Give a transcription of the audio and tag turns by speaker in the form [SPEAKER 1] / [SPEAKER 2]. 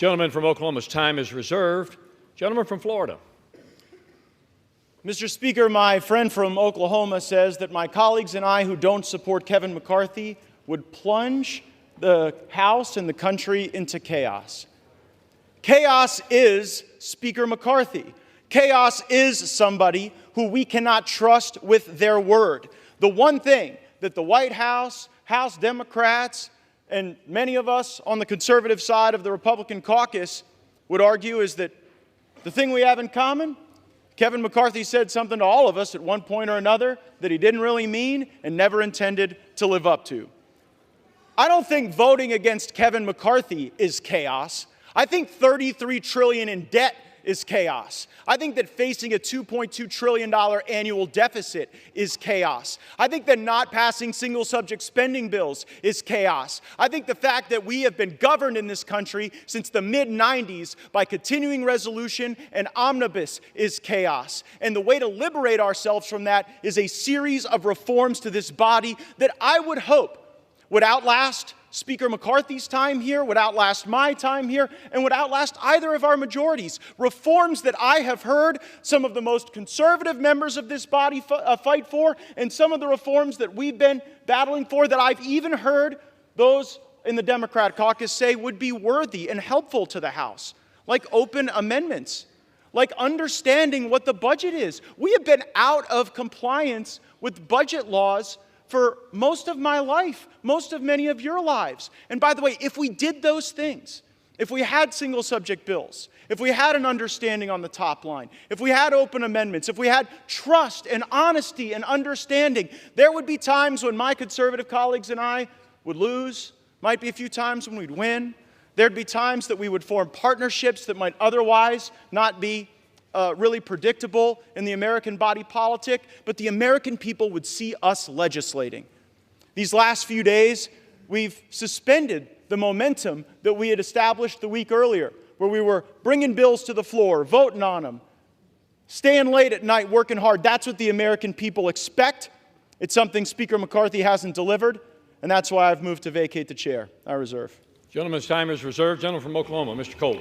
[SPEAKER 1] Gentleman from Oklahoma's time is reserved. Gentleman from Florida.
[SPEAKER 2] Mr. Speaker, my friend from Oklahoma says that my colleagues and I who don't support Kevin McCarthy would plunge the House and the country into chaos. Chaos is Speaker McCarthy. Chaos is somebody who we cannot trust with their word. The one thing that the White House, House Democrats, and many of us on the conservative side of the Republican caucus would argue is that the thing we have in common, Kevin McCarthy said something to all of us at one point or another that he didn't really mean and never intended to live up to. I don't think voting against Kevin McCarthy is chaos. I think $33 trillion in debt is chaos. I think that facing a $2.2 trillion annual deficit is chaos. I think that not passing single subject spending bills is chaos. I think the fact that we have been governed in this country since the mid-90s by continuing resolution and omnibus is chaos. And the way to liberate ourselves from that is a series of reforms to this body that I would hope would outlast Speaker McCarthy's time here, would outlast my time here, and would outlast either of our majorities. Reforms that I have heard some of the most conservative members of this body fight for, and some of the reforms that we've been battling for that I've even heard those in the Democrat caucus say would be worthy and helpful to the House, like open amendments, like understanding what the budget is. We have been out of compliance with budget laws for most of my life, most of many of your lives. And by the way, if we did those things, if we had single subject bills, if we had an understanding on the top line, if we had open amendments, if we had trust and honesty and understanding, there would be times when my conservative colleagues and I would lose, might be a few times when we'd win. There'd be times that we would form partnerships that might otherwise not be really predictable in the American body politic, but the American people would see us legislating. These last few days, we've suspended the momentum that we had established the week earlier, where we were bringing bills to the floor, voting on them, staying late at night, working hard. That's what the American people expect. It's something Speaker McCarthy hasn't delivered, and that's why I've moved to vacate the chair. I reserve.
[SPEAKER 1] Gentleman's time is reserved. Gentleman from Oklahoma, Mr. Cole.